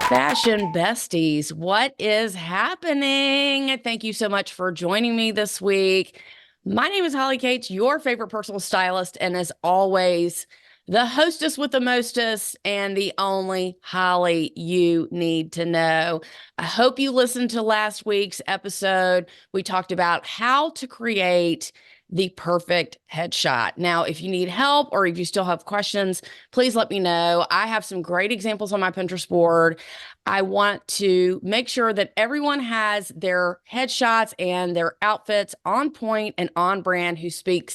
Fashion Besties, what is happening? Thank you so much for joining me this week. My name is Holly Katz, your favorite personal stylist, and as always, the hostess with the mostest and the only Holly you need to know. I hope you listened to last week's episode. We talked about how to create the perfect headshot. Now, if you need help or if you still have questions, please let me know. I have some great examples on my Pinterest board. I want to make sure that everyone has their headshots and their outfits on point and on brand who speak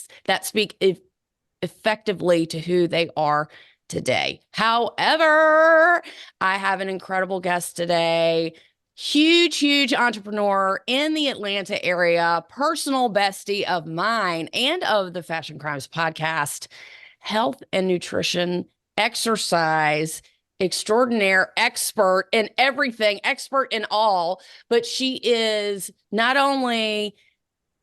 effectively to who they are today. However, I have an incredible guest today. Huge entrepreneur in the Atlanta area, personal bestie of mine and of the Fashion Crimes podcast, health and nutrition, exercise, extraordinaire, expert in everything, expert in all. But she is not only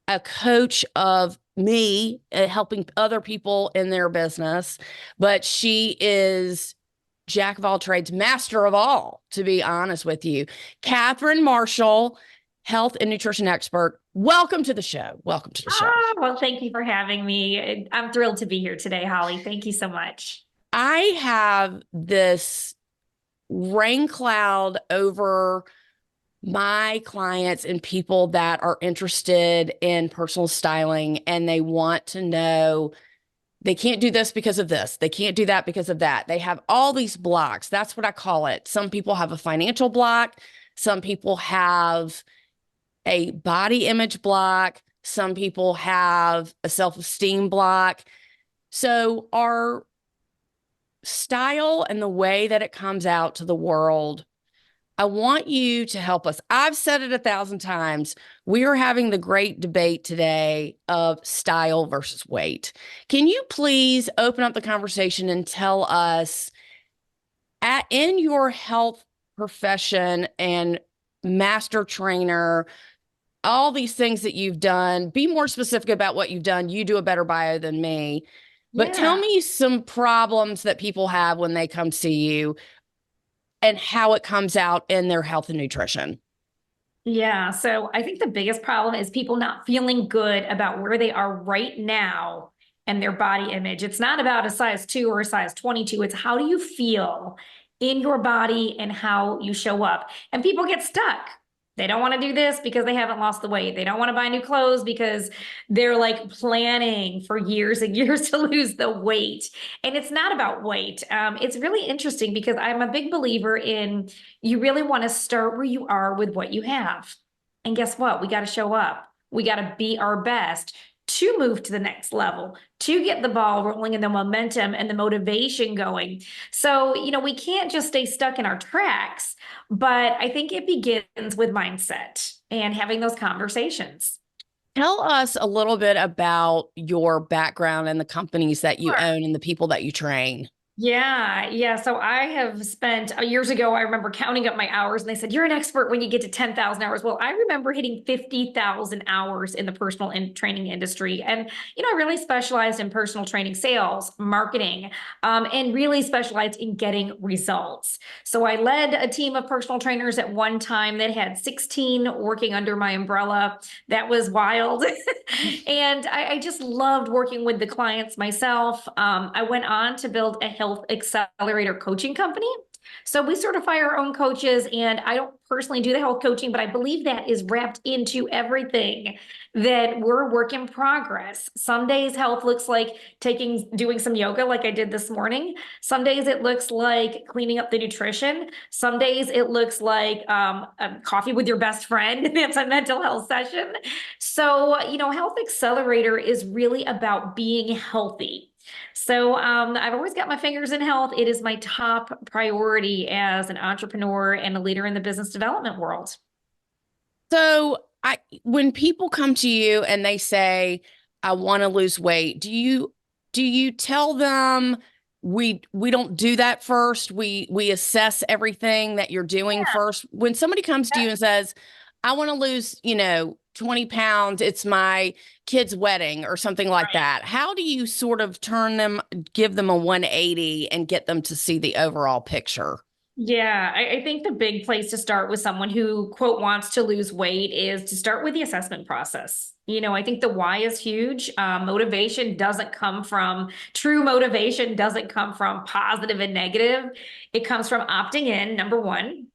a coach of me helping other people in their business, but she is jack of all trades, master of all, to be honest with you. Cathryn Marshall, health and nutrition expert. Welcome to the show. Welcome to the show. Well, thank you for having me. I'm thrilled to be here today, Holly. Thank you so much. I have this rain cloud over my clients and people that are interested in personal styling, and they want to know they can't do this because of this. They can't do that because of that. They have all these blocks. That's what I call it. Some people have a financial block. Some people have a body image block. Some people have a self-esteem block. So our style and the way that it comes out to the world, I want you to help us. I've said it 1,000 times. We are having the great debate today of style versus weight. Can you please open up the conversation and tell us, in your health profession and master trainer, all these things that you've done, be more specific about what you've done. You do a better bio than me. But tell Yeah. me some problems that people have when they come see you and how it comes out in their health and nutrition. Yeah. So I think the biggest problem is people not feeling good about where they are right now and their body image. It's not about a size 2 or a size 22. It's how do you feel in your body and how you show up. And people get stuck. They don't want to do this because they haven't lost the weight. They don't want to buy new clothes because they're like planning for years and years to lose the weight. And it's not about weight. It's really interesting because I'm a big believer in you really want to start where you are with what you have. And guess what? We got to show up. We got to be our best to move to the next level, to get the ball rolling and the momentum and the motivation going. So, we can't just stay stuck in our tracks, but I think it begins with mindset and having those conversations. Tell us a little bit about your background and the companies that you Sure. own and the people that you train. Yeah. So I have spent years ago, I remember counting up my hours and they said, you're an expert when you get to 10,000 hours. Well, I remember hitting 50,000 hours in the personal training industry. And, I really specialized in personal training, sales, marketing, and really specialized in getting results. So I led a team of personal trainers at one time that had 16 working under my umbrella. That was wild. And I just loved working with the clients myself. I went on to build a health accelerator coaching company. So we certify our own coaches, and I don't personally do the health coaching, but I believe that is wrapped into everything that we're work in progress. Some days health looks like doing some yoga like I did this morning. Some days it looks like cleaning up the nutrition. Some days it looks like a coffee with your best friend. That's a mental health session. So, Health Accelerator is really about being healthy. So I've always got my fingers in health. It is my top priority as an entrepreneur and a leader in the business development world. So when people come to you and they say, I want to lose weight, do you tell them we don't do that first? We assess everything that you're doing first. When somebody comes to you and says, I want to lose, 20 pounds, it's my kid's wedding or something like Right. that. How do you sort of give them a 180 and get them to see the overall picture? Yeah, I think the big place to start with someone who, quote, wants to lose weight is to start with the assessment process. I think the why is huge. True motivation doesn't come from positive and negative. It comes from opting in, number one.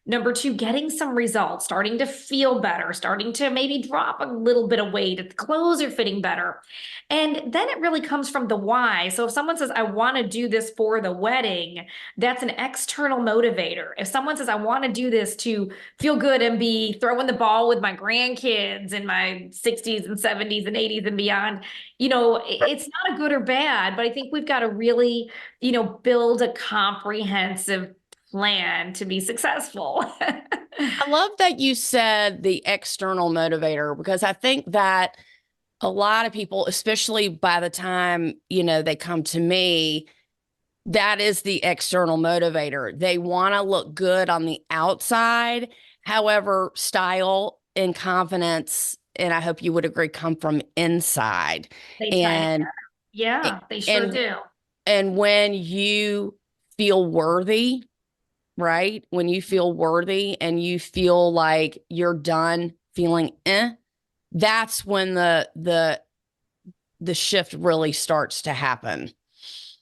Number two, getting some results, starting to feel better, starting to maybe drop a little bit of weight. If the clothes are fitting better. And then it really comes from the why. So if someone says, I want to do this for the wedding, that's an external motivator. If someone says, I want to do this to feel good and be throwing the ball with my grandkids in my 60s and 70s and 80s and beyond, it's not a good or bad, but I think we've got to really, build a comprehensive plan to be successful. I love that you said the external motivator because I think that a lot of people, especially by the time, they come to me, that is the external motivator. They want to look good on the outside. However, style and confidence, and I hope you would agree, come from inside. They tie And together. Yeah, they sure and do. and when you feel worthy, right? When you feel worthy and you feel like you're done feeling that's when the shift really starts to happen.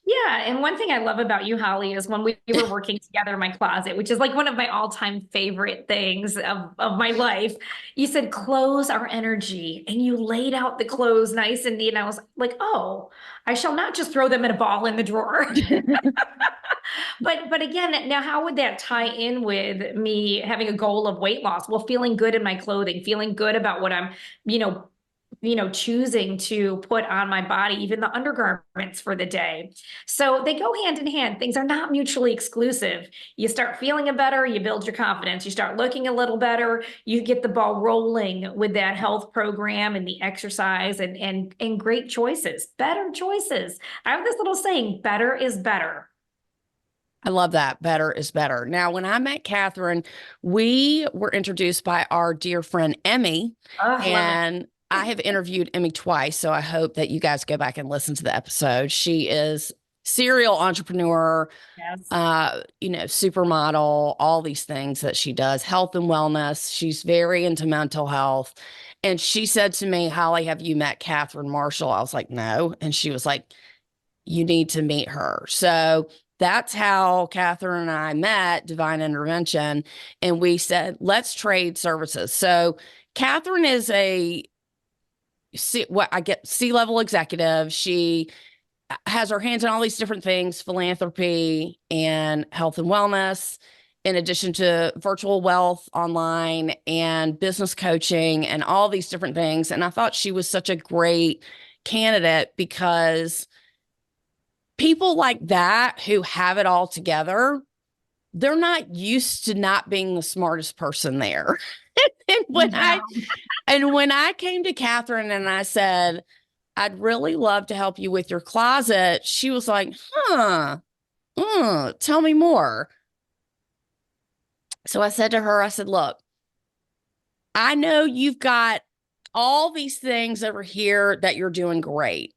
Yeah, and one thing I love about you, Holly, is when we were working together in my closet, which is like one of my all-time favorite things of my life. You said clothes are energy, and you laid out the clothes nice and neat. And I was like, oh, I shall not just throw them in a ball in the drawer. But again, now how would that tie in with me having a goal of weight loss? Well, feeling good in my clothing, feeling good about what I'm, choosing to put on my body, even the undergarments for the day. So they go hand in hand. Things are not mutually exclusive. You start feeling better, you build your confidence. You start looking a little better, you get the ball rolling with that health program and the exercise and great choices, better choices. I have this little saying, better is better. I love that. Better is better. Now, when I met Cathryn, we were introduced by our dear friend Emmy, Oh, love it. and I have interviewed Emmy twice, so I hope that you guys go back and listen to the episode. She is serial entrepreneur, Yes. supermodel, all these things that she does, health and wellness. She's very into mental health. And she said to me, Holly, have you met Cathryn Marshall? I was like, no. And she was like, you need to meet her. So that's how Cathryn and I met Divine Intervention. And we said, let's trade services. So Cathryn is what I get C-level executive. She has her hands on all these different things, philanthropy and health and wellness, in addition to virtual wealth online and business coaching and all these different things. And I thought she was such a great candidate because people like that who have it all together, they're not used to not being the smartest person there. and when I No. and when I came to Cathryn and I said, I'd really love to help you with your closet, she was like, tell me more. So I said to her, I said, look, I know you've got all these things over here that you're doing great.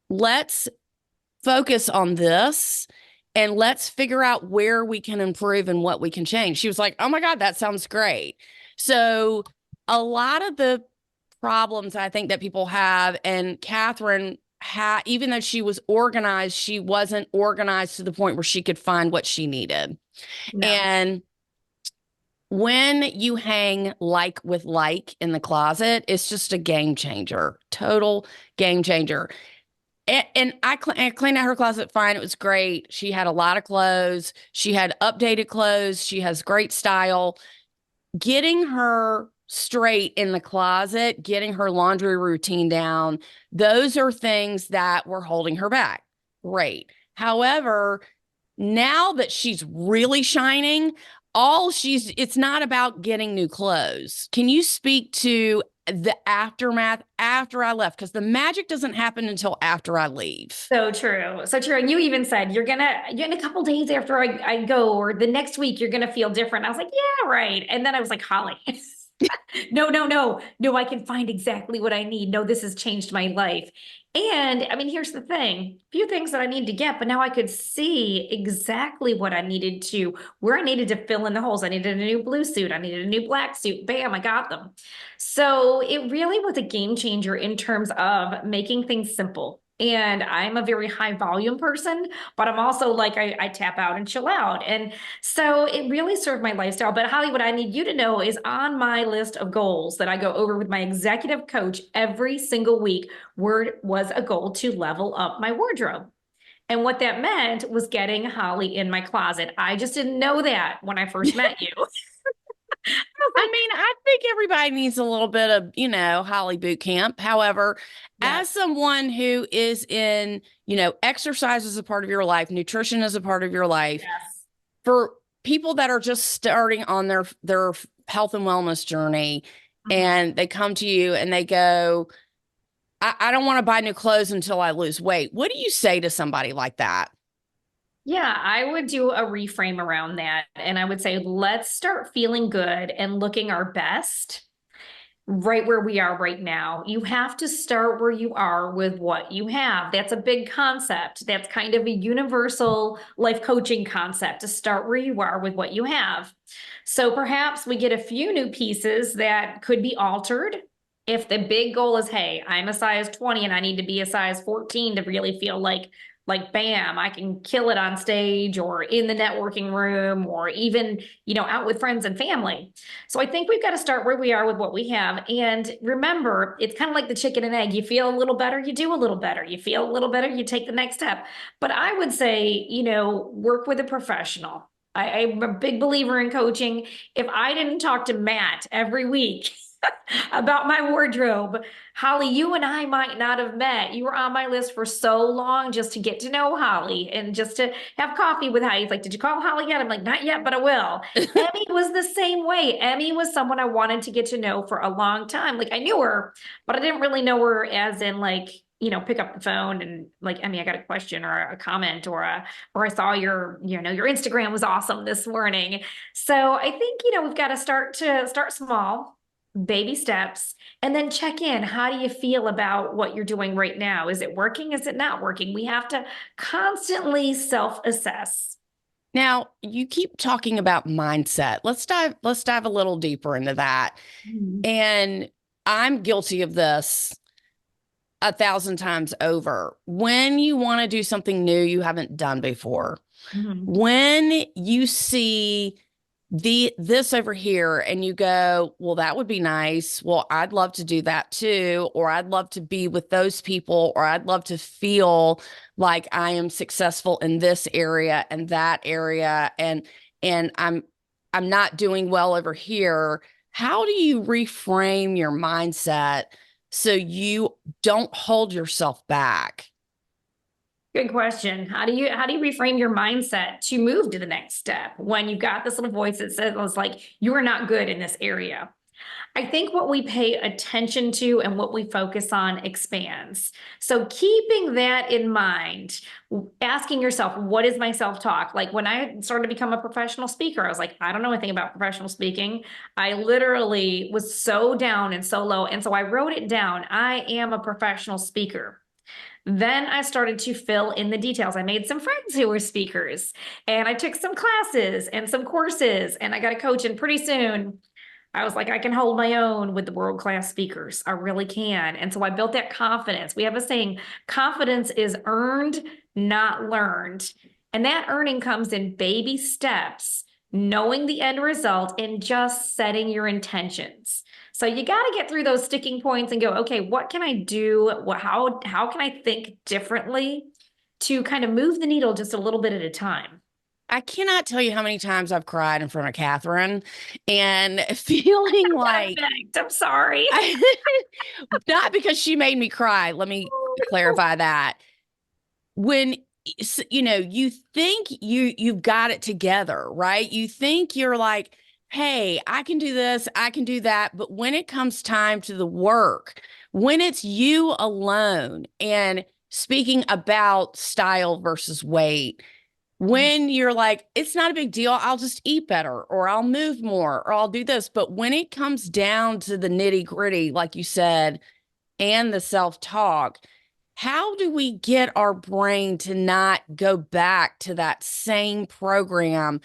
Let's focus on this and let's figure out where we can improve and what we can change. She was like, oh my God, that sounds great. So a lot of the problems I think that people have, and Cathryn even though she was organized, she wasn't organized to the point where she could find what she needed. No. And when you hang like with like in the closet, it's just a game changer, total game changer. And I cleaned out her closet fine. It was great. She had a lot of clothes. She had updated clothes. She has great style. Getting her straight in the closet, getting her laundry routine down, those are things that were holding her back. Great. However, now that she's really shining, it's not about getting new clothes. Can you speak to the aftermath after I left? Because the magic doesn't happen until after I leave. So true. So true. And you even said you're in a couple days after I go, or the next week, you're gonna feel different. I was like, yeah, right. And then I was like, Holly. No, no, no, no, I can find exactly what I need. No, this has changed my life. And I mean, here's the thing, few things that I need to get, but now I could see exactly what I needed to, where I needed to fill in the holes. I needed a new blue suit. I needed a new black suit. Bam, I got them. So it really was a game changer in terms of making things simple. And I'm a very high volume person, but I'm also like, I tap out and chill out. And so it really served my lifestyle. But Holly, what I need you to know is on my list of goals that I go over with my executive coach every single week, was a goal to level up my wardrobe. And what that meant was getting Holly in my closet. I just didn't know that when I first met you. I was I like, mean, I think everybody needs a little bit of, Holly boot camp. However, as yes, someone who is in, exercise is a part of your life, nutrition is a part of your life, yes. for people that are just starting on their health and wellness journey, Mhm. and they come to you and they go, I don't want to buy new clothes until I lose weight. What do you say to somebody like that? Yeah, I would do a reframe around that. And I would say, let's start feeling good and looking our best right where we are right now. You have to start where you are with what you have. That's a big concept. That's kind of a universal life coaching concept to start where you are with what you have. So perhaps we get a few new pieces that could be altered. If the big goal is, hey, I'm a size 20 and I need to be a size 14 to really feel like bam, I can kill it on stage or in the networking room or even, out with friends and family. So I think we've got to start where we are with what we have. And remember, it's kind of like the chicken and egg. You feel a little better, you do a little better. You feel a little better, you take the next step. But I would say, work with a professional. I'm a big believer in coaching. If I didn't talk to Matt every week about my wardrobe, Holly, you and I might not have met. You were on my list for so long just to get to know Holly and just to have coffee with Holly. He's like, did you call Holly yet? I'm like, not yet, but I will. Emmy was the same way. Emmy was someone I wanted to get to know for a long time. Like I knew her, but I didn't really know her as in like, pick up the phone and like, Emmy, I got a question or a comment or I saw your Instagram was awesome this morning. So I think, we've got to start small, baby steps, and then check in. How do you feel about what you're doing right now? Is it working? Is it not working? We have to constantly self-assess. Now, you keep talking about mindset. Let's dive a little deeper into that. Mhm. And I'm guilty of this 1,000 times over. When you want to do something new you haven't done before, Mhm. when you see this over here and you go, well, that would be nice. Well, I'd love to do that too. Or I'd love to be with those people, or I'd love to feel like I am successful in this area and that area. And I'm not doing well over here. How do you reframe your mindset so you don't hold yourself back? Good question. How do you reframe your mindset to move to the next step when you've got this little voice that says it's like you are not good in this area? I think what we pay attention to and what we focus on expands. So keeping that in mind, asking yourself, what is my self-talk? Like when I started to become a professional speaker, I was like, I don't know anything about professional speaking. I literally was so down and so low. And so I wrote it down. I am a professional speaker. Then I started to fill in the details. I made some friends who were speakers and I took some classes and some courses and I got a coach. And pretty soon I was like, I can hold my own with the world-class speakers. I really can. And so I built that confidence. We have a saying, confidence is earned, not learned. And that earning comes in baby steps, knowing the end result and just setting your intentions. So you got to get through those sticking points and go, okay, what can I do? How can I think differently to kind of move the needle just a little bit at a time? I cannot tell you how many times I've cried in front of Cathryn and feeling like I'm sorry. not because she made me cry. Let me clarify that. When you think you've got it together, right? You think you're like, hey, I can do this, I can do that. But when it comes time to the work, when it's you alone, and speaking about style versus weight, Mhm. When you're like, it's not a big deal, I'll just eat better, or I'll move more, or I'll do this. But when it comes down to the nitty gritty, like you said, and the self talk, how do we get our brain to not go back to that same program?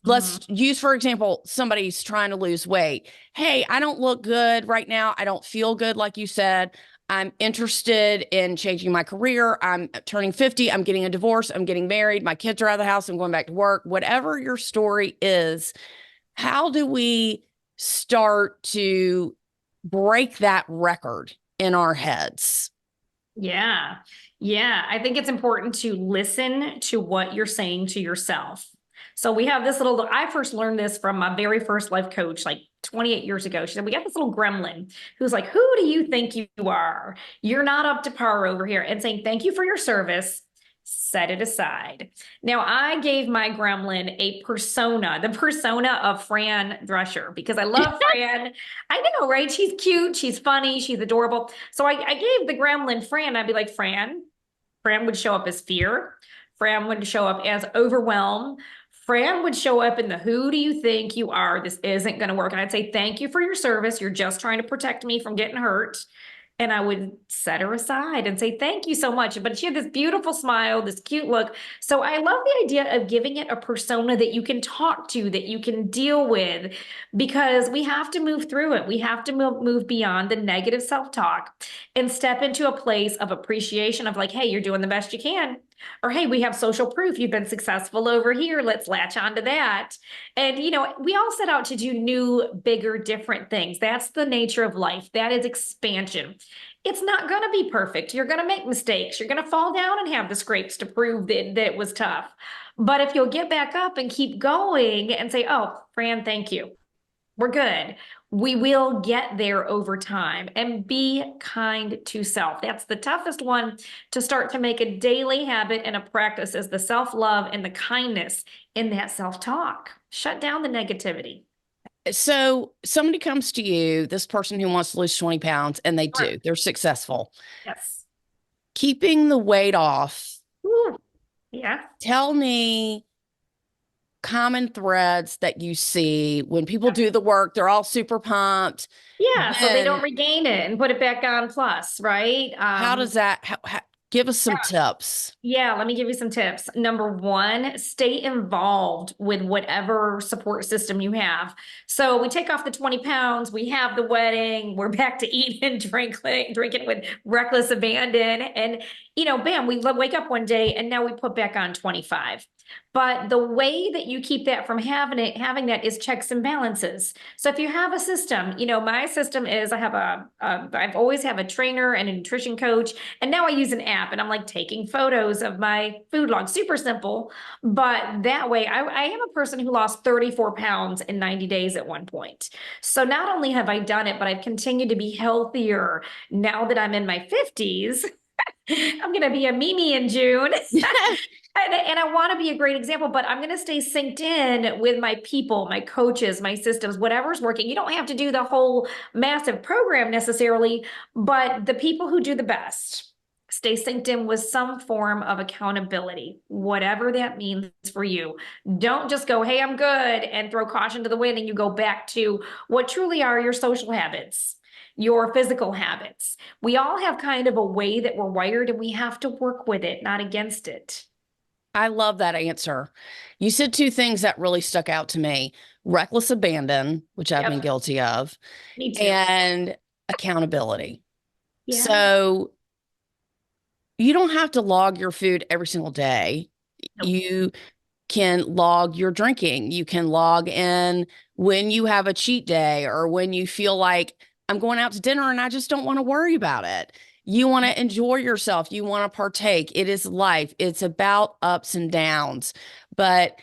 Let's Mhm. use, for example, somebody's trying to lose weight. Hey, I don't look good right now. I don't feel good, like you said. I'm interested in changing my career. I'm turning 50. I'm getting a divorce. I'm getting married. My kids are out of the house. I'm going back to work. Whatever your story is, how do we start to break that record in our heads? Yeah. Yeah. I think it's important to listen to what you're saying to yourself. So we have this little, I first learned this from my very first life coach, like 28 years ago. She said, we got this little gremlin who's like, who do you think you are? You're not up to par over here. And saying, thank you for your service. Set it aside. Now, I gave my gremlin a persona, the persona of Fran Drescher, because I love Fran. I know, right? She's cute, she's funny, she's adorable. So I gave the gremlin Fran. I'd be like, Fran. Fran would show up as fear. Fran would show up as overwhelm. Fran would show up in the who do you think you are? This isn't going to work. And I'd say, thank you for your service. You're just trying to protect me from getting hurt. And I would set her aside and say, thank you so much. But she had this beautiful smile, this cute look. So I love the idea of giving it a persona that you can talk to, that you can deal with, because we have to move through it. We have to move beyond the negative self-talk and step into a place of appreciation of like, hey, you're doing the best you can. Or, hey, we have social proof. You've been successful over here. Let's latch onto that. And, we all set out to do new, bigger, different things. That's the nature of life. That is expansion. It's not going to be perfect. You're going to make mistakes. You're going to fall down and have the scrapes to prove that it was tough. But if you'll get back up and keep going and say, oh, Fran, thank you. We're good. We will get there over time, and be kind to self. That's the toughest one to start to make a daily habit and a practice, is the self-love and the kindness in that self-talk. Shut down the negativity. So somebody comes to you, this person who wants to lose 20 pounds, and they Sure. do, they're successful. Yes. Keeping the weight off, Ooh, yeah. tell me common threads that you see when people do the work, they're all super pumped. Yeah, so they don't Then regain it and put it back on plus, right? how does that, give us some tips? Yeah, let me give you some tips. Number one, stay involved with whatever support system you have. So we take off the 20 pounds, we have the wedding, we're back to eating and drinking with reckless abandon. And, bam, we wake up one day and now we put back on 25. But the way that you keep that from having that is checks and balances. So if you have a system, my system is I've always have a trainer and a nutrition coach. And now I use an app and I'm like taking photos of my food log. Super simple. But that way, I am a person who lost 34 pounds in 90 days at one point. So not only have I done it, but I've continued to be healthier now that I'm in my 50s. I'm going to be a Mimi in June. And I want to be a great example, but I'm going to stay synced in with my people, my coaches, my systems, whatever's working. You don't have to do the whole massive program necessarily, but the people who do the best, stay synced in with some form of accountability, whatever that means for you. Don't just go, hey, I'm good, and throw caution to the wind, and you go back to what truly are your social habits, your physical habits. We all have kind of a way that we're wired, and we have to work with it, not against it. I love that answer. You said two things that really stuck out to me: reckless abandon, which I've been Yep, guilty of, me too. and accountability. Yeah. So you don't have to log your food every single day. Nope. You can log your drinking. You can log in when you have a cheat day, or when you feel like I'm going out to dinner and I just don't want to worry about it. You want to enjoy yourself. You want to partake. It is life. It's about ups and downs. But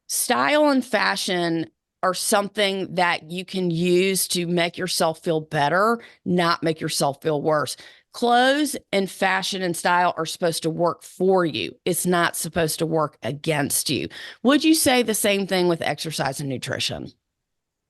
style and fashion are something that you can use to make yourself feel better, not make yourself feel worse. Clothes and fashion and style are supposed to work for you. It's not supposed to work against you. Would you say the same thing with exercise and nutrition?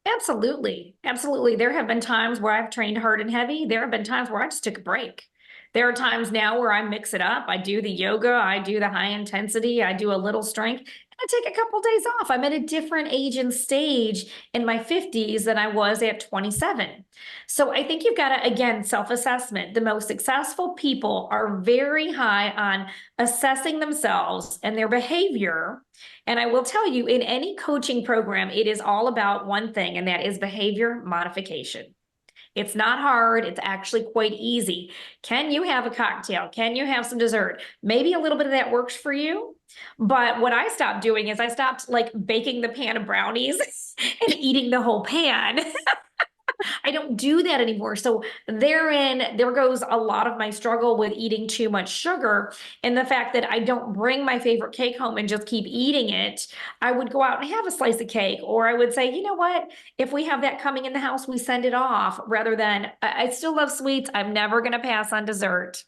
Absolutely. Absolutely. There have been times where I've trained hard and heavy. There have been times where I just took a break. There are times now where I mix it up. I do the yoga, I do the high intensity, I do a little strength, and I take a couple days off. I'm at a different age and stage in my 50s than I was at 27. So I think you've got to, again, self-assessment. The most successful people are very high on assessing themselves and their behavior. And I will tell you, in any coaching program, it is all about one thing, and that is behavior modification. It's not hard. It's actually quite easy. Can you have a cocktail? Can you have some dessert? Maybe a little bit of that works for you. But what I stopped doing is I stopped like baking the pan of brownies and eating the whole pan. I don't do that anymore. So there goes a lot of my struggle with eating too much sugar, and the fact that I don't bring my favorite cake home and just keep eating it. I would go out and have a slice of cake, or I would say, you know what? If we have that coming in the house, we send it off rather than I still love sweets. I'm never going to pass on dessert.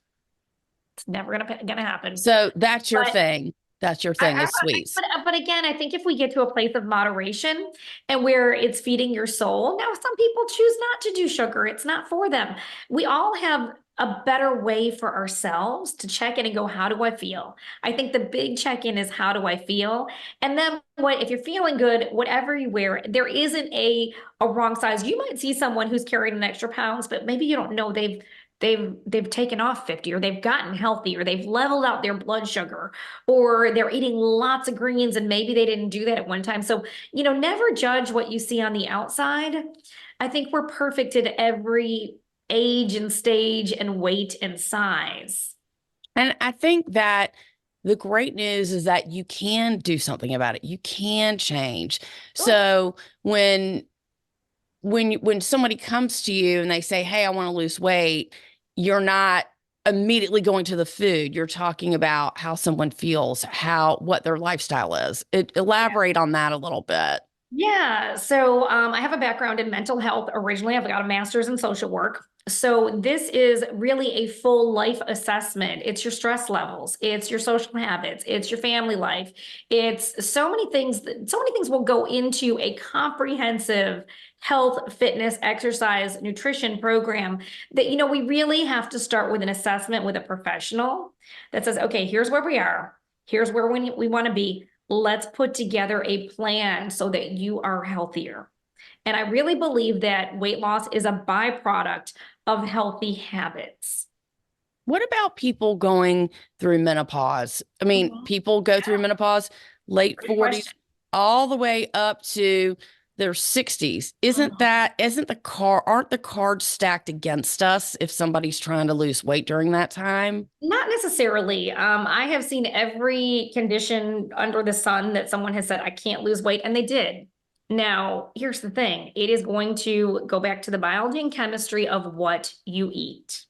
It's never gonna happen. So that's your But thing. That's your thing is sweets. but again, I think if we get to a place of moderation and where it's feeding your soul, now some people choose not to do sugar. It's not for them. We all have a better way for ourselves to check in and go, how do I feel? I think the big check-in is how do I feel? And then if you're feeling good, whatever you wear, there isn't a wrong size. You might see someone who's carrying an extra pounds, but maybe you don't know they've taken off 50, or they've gotten healthy, or they've leveled out their blood sugar, or they're eating lots of greens and maybe they didn't do that at one time. So, never judge what you see on the outside. I think we're perfect at every age and stage and weight and size. And I think that the great news is that you can do something about it. You can change. Sure. So when somebody comes to you and they say, "Hey, I want to lose weight," you're not immediately going to the food. You're talking about how someone feels, what their lifestyle is. Elaborate on that a little bit. Yeah. So I have a background in mental health originally. I've got a master's in social work. So this is really a full life assessment. It's your stress levels, it's your social habits, it's your family life. It's so many things, will go into a comprehensive health, fitness, exercise, nutrition program that, we really have to start with an assessment with a professional that says, okay, here's where we are. Here's where we want to be. Let's put together a plan so that you are healthier. And I really believe that weight loss is a byproduct of healthy habits. What about people going through menopause? I mean, people go through menopause, late 40s, all the way up to their 60s. Aren't the cards stacked against us if somebody's trying to lose weight during that time? Not necessarily. I have seen every condition under the sun that someone has said, I can't lose weight, and they did. Now, here's the thing. It is going to go back to the biology and chemistry of what you eat.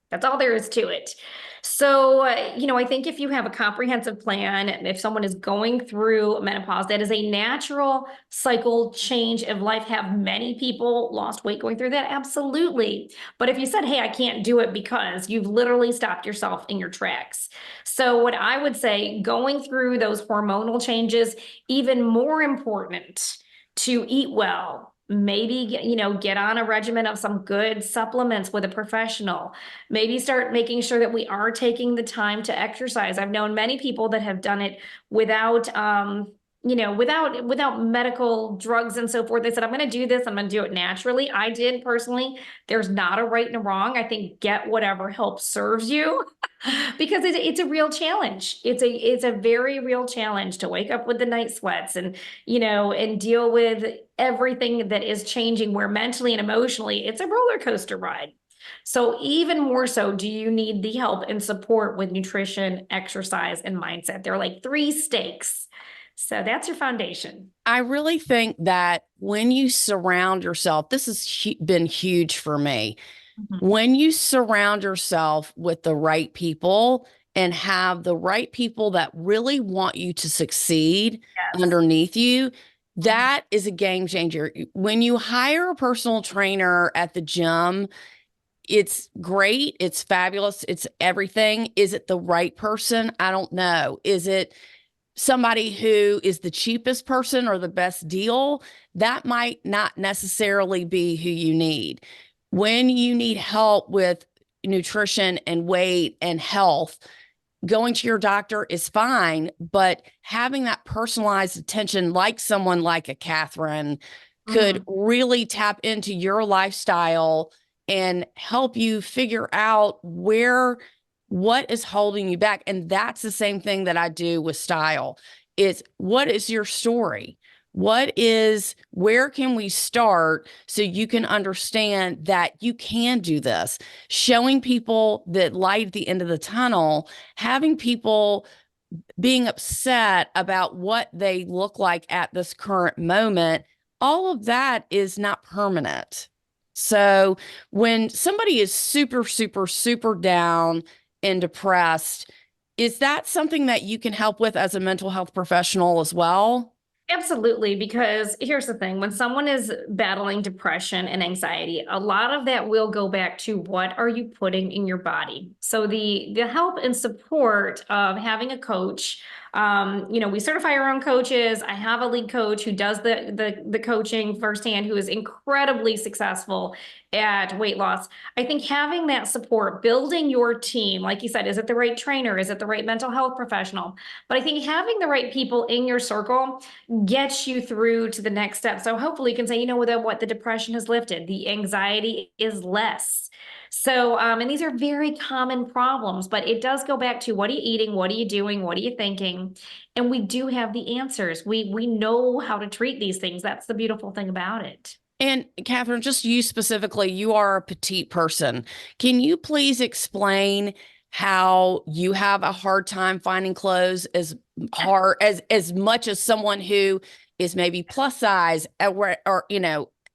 That's all there is to it. So, I think if you have a comprehensive plan, if someone is going through menopause, that is a natural cycle change of life. Have many people lost weight going through that? Absolutely. But if you said, hey, I can't do it, because you've literally stopped yourself in your tracks. So what I would say, going through those hormonal changes, even more important to eat well. Maybe, get on a regimen of some good supplements with a professional. Maybe start making sure that we are taking the time to exercise. I've known many people that have done it without, without medical drugs and so forth. They said, I'm going to do this. I'm going to do it naturally. I did personally. There's not a right and a wrong. I think get whatever help serves you. Because it's a real challenge. It's a very real challenge to wake up with the night sweats and, and deal with everything that is changing, where mentally and emotionally it's a roller coaster ride. So even more so, do you need the help and support with nutrition, exercise, and mindset? They're like 3 stakes. So that's your foundation. I really think that when you surround yourself, this has been huge for me. When you surround yourself with the right people and have the right people that really want you to succeed underneath you, that is a game changer. When you hire a personal trainer at the gym, it's great. It's fabulous. It's everything. Is it the right person? I don't know. Is it somebody who is the cheapest person or the best deal? That might not necessarily be who you need. When you need help with nutrition and weight and health, going to your doctor is fine, but having that personalized attention, like someone like a Cathryn, could Mhm. really tap into your lifestyle and help you figure out what is holding you back. And that's the same thing that I do with style. Is what is your story? Where can we start so you can understand that you can do this? Showing people that light at the end of the tunnel, having people being upset about what they look like at this current moment, all of that is not permanent. So when somebody is super, super, super down and depressed, is that something that you can help with as a mental health professional as well? Absolutely, because here's the thing, when someone is battling depression and anxiety, a lot of that will go back to what are you putting in your body. So the help and support of having a coach, we certify our own coaches. I have a lead coach who does the coaching firsthand, who is incredibly successful at weight loss. I think having that support, building your team, like you said, is it the right trainer? Is it the right mental health professional? But I think having the right people in your circle gets you through to the next step. So hopefully you can say, the depression has lifted, the anxiety is less. So, and these are very common problems, but it does go back to what are you eating? What are you doing? What are you thinking? And we do have the answers. We know how to treat these things. That's the beautiful thing about it. And Cathryn, just you specifically, you are a petite person. Can you please explain how you have a hard time finding clothes as much as someone who is maybe plus size or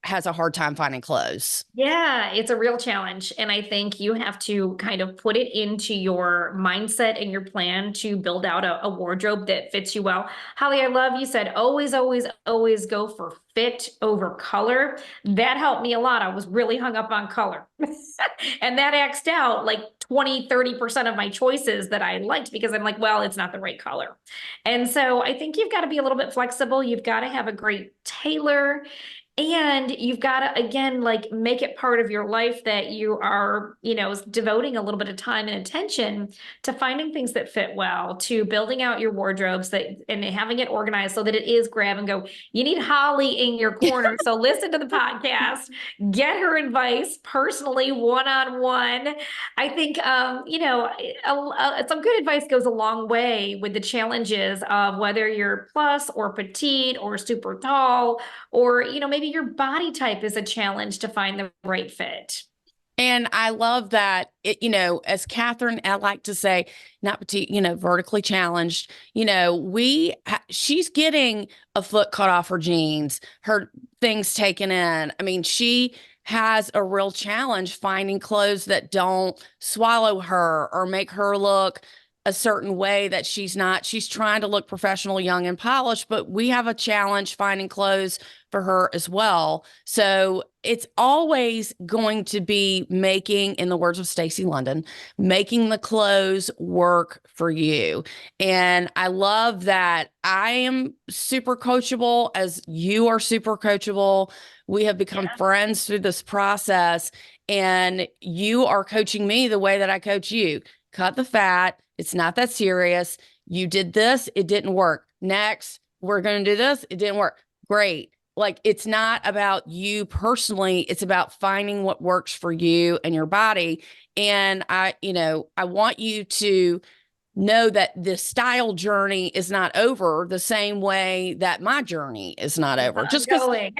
has a hard time finding clothes? Yeah, it's a real challenge. And I think you have to kind of put it into your mindset and your plan to build out a wardrobe that fits you well. Holly, I love you said always, always, always go for fit over color. That helped me a lot. I was really hung up on color. And that axed out like 20, 30% of my choices that I liked because I'm like, well, it's not the right color. And so I think you've got to be a little bit flexible. You've got to have a great tailor. And you've got to, again, like make it part of your life that you are, devoting a little bit of time and attention to finding things that fit well, to building out your wardrobes and having it organized so that it is grab and go. You need Holly in your corner. So listen to the podcast, get her advice personally, one-on-one. I think, some good advice goes a long way with the challenges of whether you're plus or petite or super tall, or, maybe your body type is a challenge to find the right fit. And I love that as Cathryn, I like to say, not petite, vertically challenged, she's getting a foot cut off her jeans, her things taken in. I mean, she has a real challenge finding clothes that don't swallow her or make her look a certain way that she's trying to look professional, young, and polished, but we have a challenge finding clothes for her as well. So it's always going to be making, in the words of Stacey London, making the clothes work for you. And I love that I am super coachable as you are super coachable. We have become Yeah. friends through this process, and you are coaching me the way that I coach you. Cut the fat. It's not that serious. You did this, it didn't work. Next, we're going to do this, it didn't work. Great. Like, it's not about you personally, it's about finding what works for you and your body. And I want you to know that the style journey is not over the same way that my journey is not It's over. Just because, ongoing.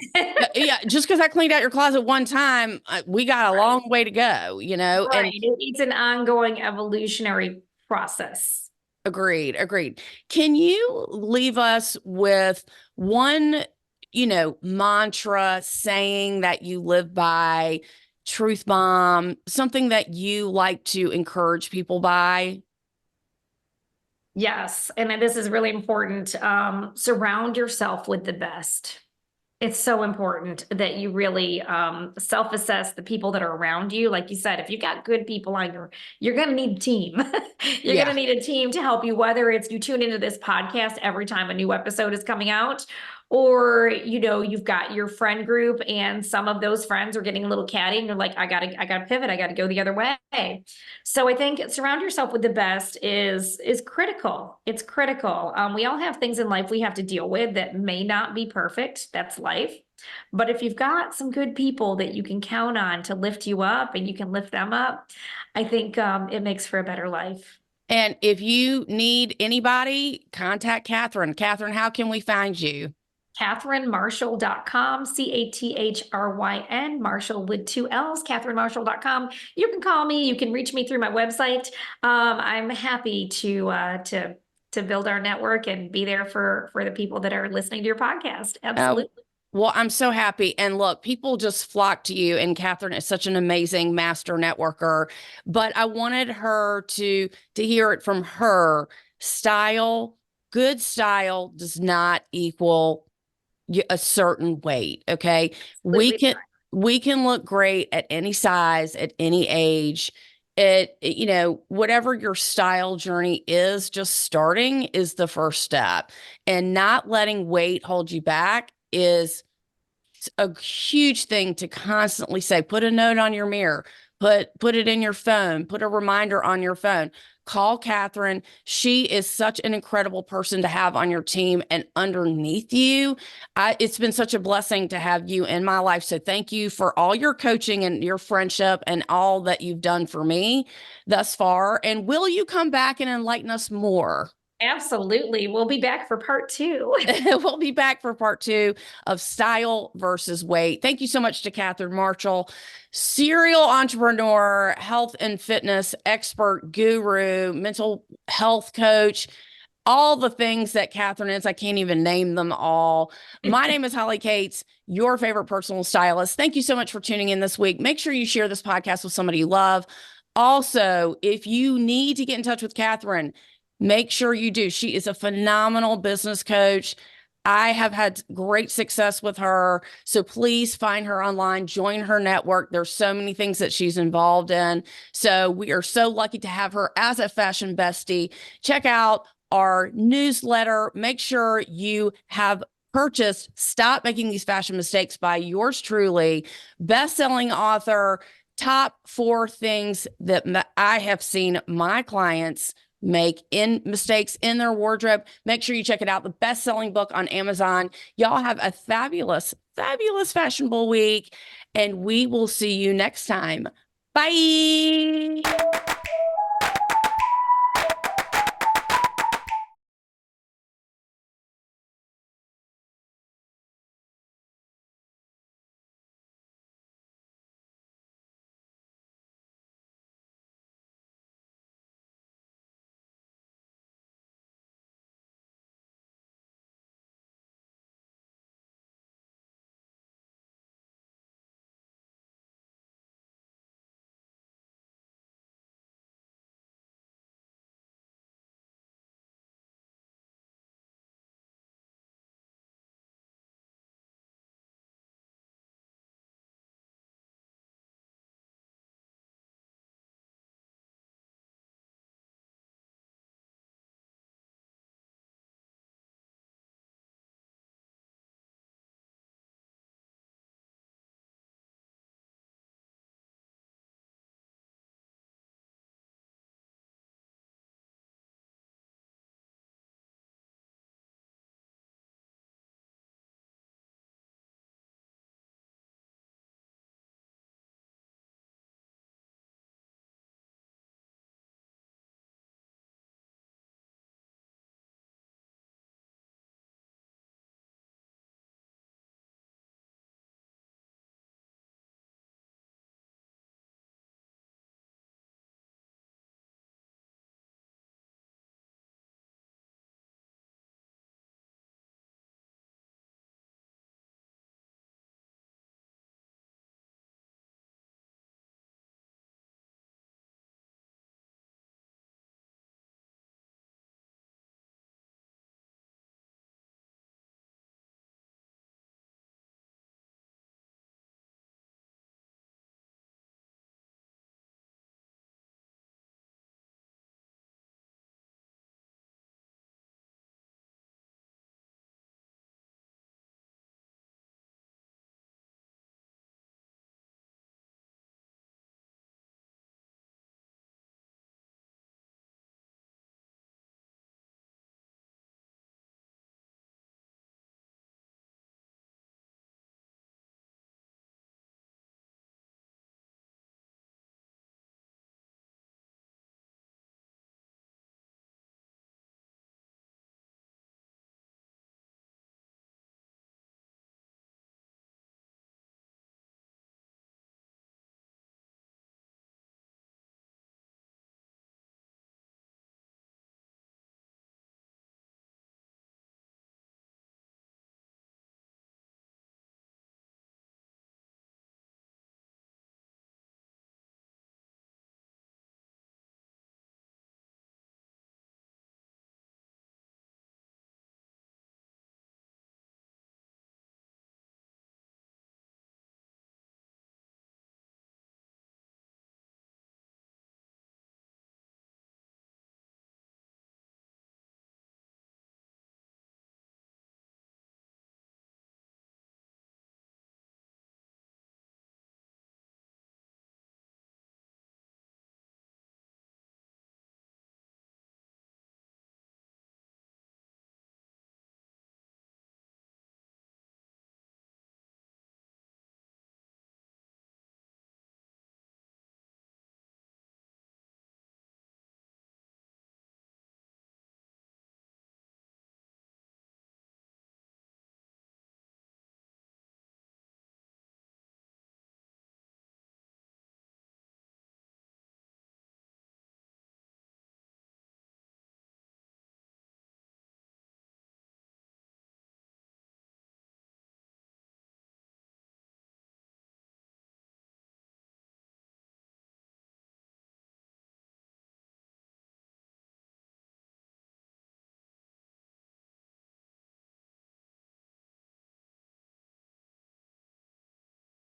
yeah, just because I cleaned out your closet one time, we got a Right. long way to go, Right. and It's an ongoing evolutionary process. agreed, agreed. Can you leave us with one, mantra saying that you live by, truth bomb, something that you like to encourage people by? Yes. And this is really important. Surround yourself with the best. It's so important that you really self-assess the people that are around you. Like you said, if you got good people on you're going to need a team. You're going Yeah. to need a team to help you, whether it's you tune into this podcast every time a new episode is coming out, or, you've got your friend group and some of those friends are getting a little catty and you're like, I gotta pivot. I gotta go the other way. So I think surround yourself with the best is critical. It's critical. We all have things in life we have to deal with that may not be perfect. That's life. But if you've got some good people that you can count on to lift you up and you can lift them up, I think it makes for a better life. And if you need anybody, contact Cathryn. Cathryn, how can we find you? CathrynMarshall.com, Cathryn, Marshall with two L's, CathrynMarshall.com. You can call me, you can reach me through my website. I'm happy to build our network and be there for the people that are listening to your podcast. Oh, Absolutely. well, I'm so happy. And look, people just flock to you. And Cathryn is such an amazing master networker. But I wanted her to hear it from her. Style, good style does not equal a certain weight. Okay. We Absolutely. can we can look great at any size, at any age. Whatever your style journey is, just starting is the first step. And not letting weight hold you back is a huge thing to constantly say. Put a note on your mirror, put it in your phone, put a reminder on your phone. Call Cathryn. She is such an incredible person to have on your team and underneath you. It's been such a blessing to have you in my life. So thank you for all your coaching and your friendship and all that you've done for me thus far. And will you come back and enlighten us more? Absolutely. We'll be back for part two. We'll be back for part two of style versus weight. Thank you so much to Cathryn Marshall, serial entrepreneur, health and fitness expert, guru, mental health coach, all the things that Cathryn is. I can't even name them all. My name is Holly Katz, your favorite personal stylist. Thank you so much for tuning in this week. Make sure you share this podcast with somebody you love. Also, if you need to get in touch with Cathryn, make sure you do. She is a phenomenal business coach. I have had great success with her. So please find her online, join her network. There's so many things that she's involved in. So we are so lucky to have her as a fashion bestie. Check out our newsletter. Make sure you have purchased Stop Making These Fashion Mistakes by yours truly, best-selling author, top 4 things that I have seen my clients make in mistakes in their wardrobe. Make sure you check it out. The best-selling book on Amazon. Y'all have a fabulous, fabulous fashionable week, and we will see you next time. Bye.